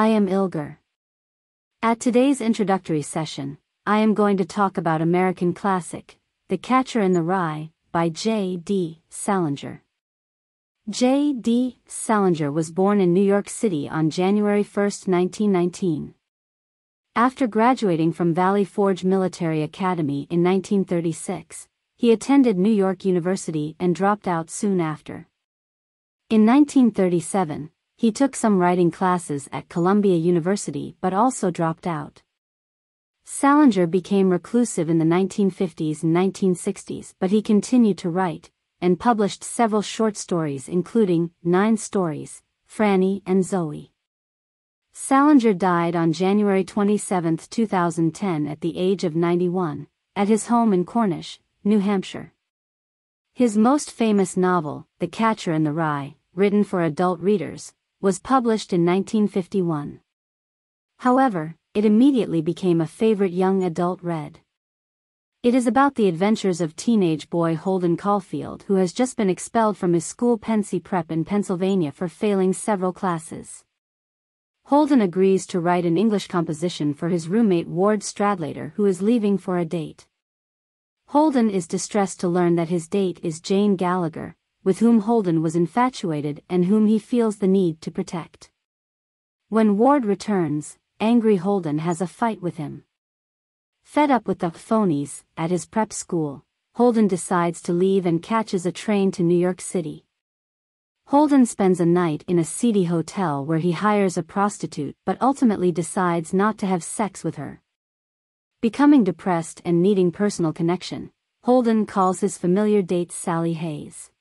I am Ilger. At today's introductory session, I am going to talk about American classic, The Catcher in the Rye, by J.D. Salinger. J.D. Salinger was born in New York City on January 1, 1919. After graduating from Valley Forge Military Academy in 1936, he attended New York University and dropped out soon after. In 1937, he took some writing classes at Columbia University but also dropped out. Salinger became reclusive in the 1950s and 1960s, but he continued to write, and published several short stories including 9 Stories, Franny and Zoe. Salinger died on January 27, 2010 at the age of 91, at his home in Cornish, New Hampshire. His most famous novel, The Catcher in the Rye, written for adult readers, was published in 1951. However, it immediately became a favorite young adult read. It is about the adventures of teenage boy Holden Caulfield, who has just been expelled from his school Pensy Prep in Pennsylvania for failing several classes. Holden agrees to write an English composition for his roommate Ward Stradlater, who is leaving for a date. Holden is distressed to learn that his date is Jane Gallagher, with whom Holden was infatuated and whom he feels the need to protect. When Ward returns, angry Holden has a fight with him. Fed up with the phonies at his prep school, Holden decides to leave and catches a train to New York City. Holden spends a night in a seedy hotel where he hires a prostitute but ultimately decides not to have sex with her. Becoming depressed and needing personal connection, Holden calls his familiar date Sally Hayes.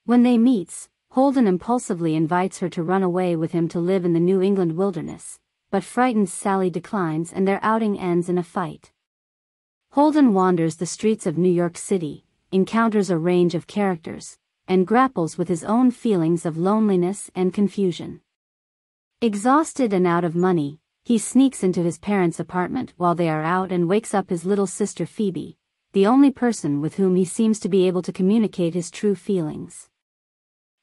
When they meet, Holden impulsively invites her to run away with him to live in the New England wilderness, but frightened Sally declines and their outing ends in a fight. Holden wanders the streets of New York City, encounters a range of characters, and grapples with his own feelings of loneliness and confusion. Exhausted and out of money, he sneaks into his parents' apartment while they are out and wakes up his little sister Phoebe, the only person with whom he seems to be able to communicate his true feelings.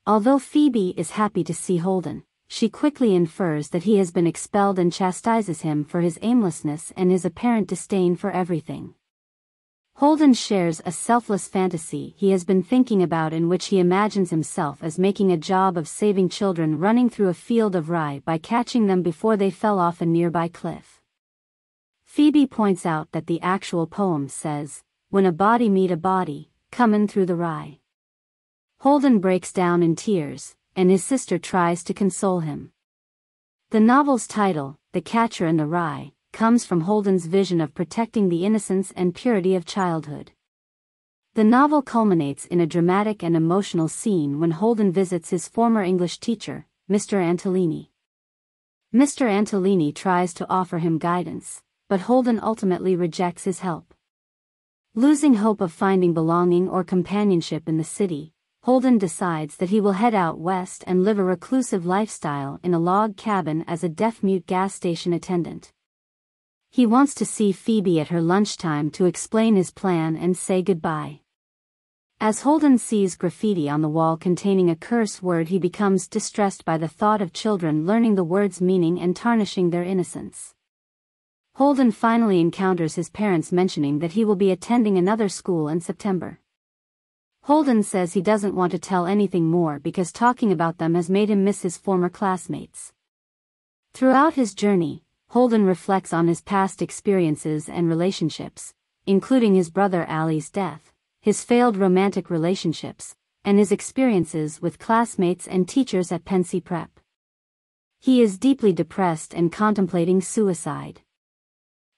Although Phoebe is happy to see Holden, she quickly infers that he has been expelled and chastises him for his aimlessness and his apparent disdain for everything. Holden shares a selfless fantasy he has been thinking about in which he imagines himself as making a job of saving children running through a field of rye by catching them before they fell off a nearby cliff. Phoebe points out that the actual poem says, "When a body meet a body, comin' through the rye." Holden breaks down in tears, and his sister tries to console him. The novel's title, The Catcher in the Rye, comes from Holden's vision of protecting the innocence and purity of childhood. The novel culminates in a dramatic and emotional scene when Holden visits his former English teacher, Mr. Antolini. Mr. Antolini tries to offer him guidance, but Holden ultimately rejects his help. Losing hope of finding belonging or companionship in the city, Holden decides that he will head out west and live a reclusive lifestyle in a log cabin as a deaf-mute gas station attendant. He wants to see Phoebe at her lunchtime to explain his plan and say goodbye. As Holden sees graffiti on the wall containing a curse word, he becomes distressed by the thought of children learning the word's meaning and tarnishing their innocence. Holden finally encounters his parents mentioning that he will be attending another school in September. Holden says he doesn't want to tell anything more because talking about them has made him miss his former classmates. Throughout his journey, Holden reflects on his past experiences and relationships, including his brother Ali's death, his failed romantic relationships, and his experiences with classmates and teachers at Pensy Prep. He is deeply depressed and contemplating suicide.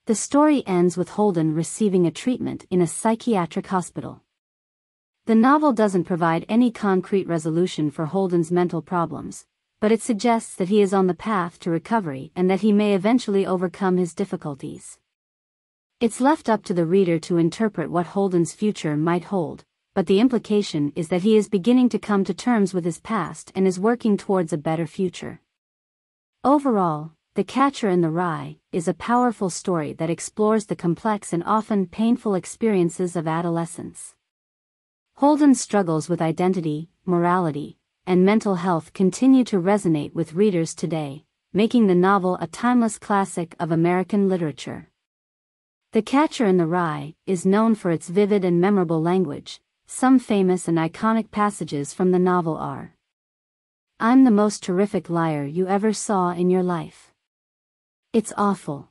The story ends with Holden receiving a treatment in a psychiatric hospital. The novel doesn't provide any concrete resolution for Holden's mental problems, but it suggests that he is on the path to recovery and that he may eventually overcome his difficulties. It's left up to the reader to interpret what Holden's future might hold, but the implication is that he is beginning to come to terms with his past and is working towards a better future. Overall, The Catcher in the Rye is a powerful story that explores the complex and often painful experiences of adolescence. Holden's struggles with identity, morality, and mental health continue to resonate with readers today, making the novel a timeless classic of American literature. The Catcher in the Rye is known for its vivid and memorable language. Some famous and iconic passages from the novel are: "I'm the most terrific liar you ever saw in your life. It's awful.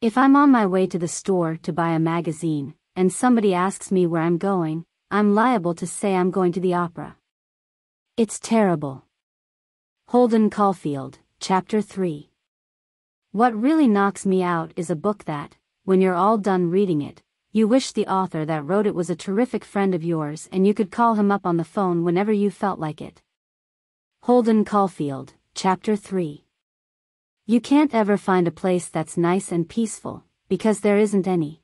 If I'm on my way to the store to buy a magazine, and somebody asks me where I'm going, I'm liable to say I'm going to the opera. It's terrible." Holden Caulfield, Chapter 3. What really knocks me out is a book that, when you're all done reading it, you wish the author that wrote it was a terrific friend of yours and you could call him up on the phone whenever you felt like it. Holden Caulfield, Chapter 3. You can't ever find a place that's nice and peaceful, because there isn't any.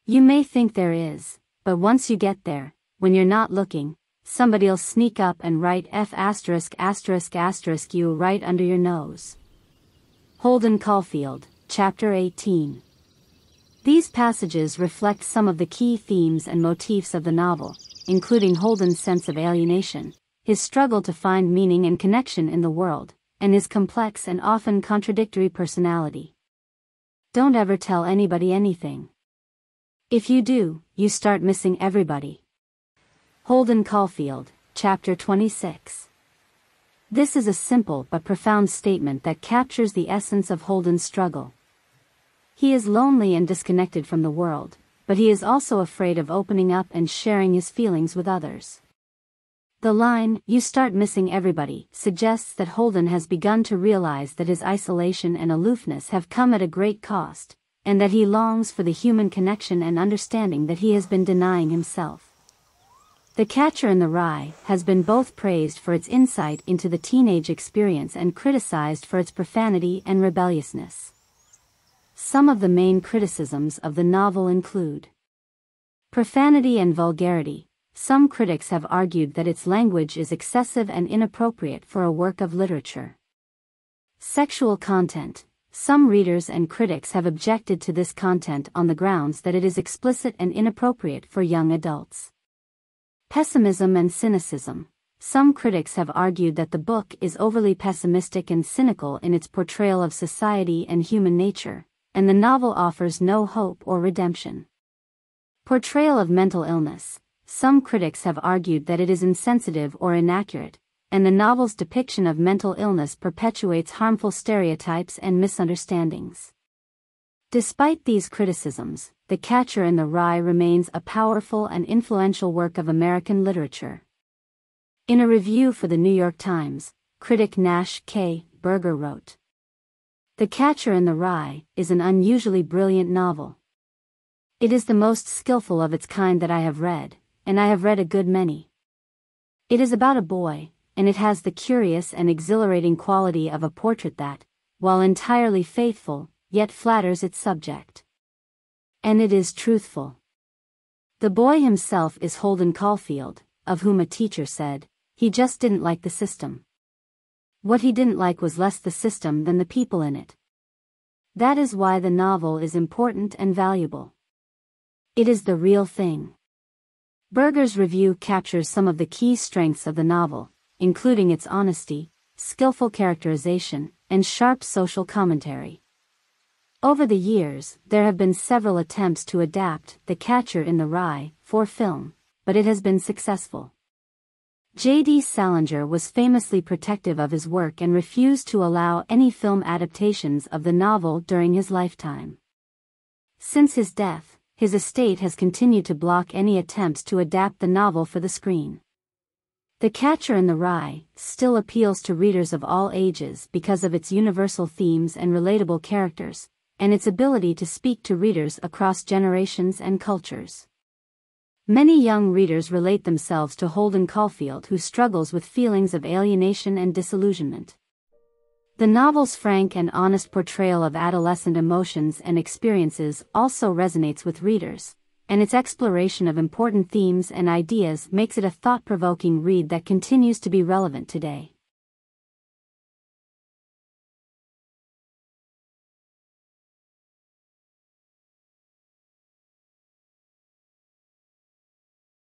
You may think there is, but once you get there, when you're not looking, somebody'll sneak up and write F*** you right under your nose. Holden Caulfield, Chapter 18. These passages reflect some of the key themes and motifs of the novel, including Holden's sense of alienation, his struggle to find meaning and connection in the world, and his complex and often contradictory personality. Don't ever tell anybody anything. If you do, you start missing everybody. Holden Caulfield, Chapter 26. This is a simple but profound statement that captures the essence of Holden's struggle. He is lonely and disconnected from the world, but he is also afraid of opening up and sharing his feelings with others. The line, "You start missing everybody," suggests that Holden has begun to realize that his isolation and aloofness have come at a great cost, and that he longs for the human connection and understanding that he has been denying himself. The Catcher in the Rye has been both praised for its insight into the teenage experience and criticized for its profanity and rebelliousness. Some of the main criticisms of the novel include profanity and vulgarity. Some critics have argued that its language is excessive and inappropriate for a work of literature. Sexual content. Some readers and critics have objected to this content on the grounds that it is explicit and inappropriate for young adults. Pessimism and cynicism. Some critics have argued that the book is overly pessimistic and cynical in its portrayal of society and human nature, and the novel offers no hope or redemption. Portrayal of mental illness. Some critics have argued that it is insensitive or inaccurate, and the novel's depiction of mental illness perpetuates harmful stereotypes and misunderstandings. Despite these criticisms, The Catcher in the Rye remains a powerful and influential work of American literature. In a review for the New York Times, critic Nash K. Berger wrote, "The Catcher in the Rye is an unusually brilliant novel. It is the most skillful of its kind that I have read, and I have read a good many. It is about a boy, and it has the curious and exhilarating quality of a portrait that, while entirely faithful, yet flatters its subject. And it is truthful. The boy himself is Holden Caulfield, of whom a teacher said, he just didn't like the system. What he didn't like was less the system than the people in it. That is why the novel is important and valuable. It is the real thing." Berger's review captures some of the key strengths of the novel, including its honesty, skillful characterization, and sharp social commentary. Over the years, there have been several attempts to adapt The Catcher in the Rye for film, but it has been successful. J.D.Salinger was famously protective of his work and refused to allow any film adaptations of the novel during his lifetime. Since his death, his estate has continued to block any attempts to adapt the novel for the screen. The Catcher in the Rye still appeals to readers of all ages because of its universal themes and relatable characters, and its ability to speak to readers across generations and cultures. Many young readers relate themselves to Holden Caulfield, who struggles with feelings of alienation and disillusionment. The novel's frank and honest portrayal of adolescent emotions and experiences also resonates with readers, and its exploration of important themes and ideas makes it a thought-provoking read that continues to be relevant today.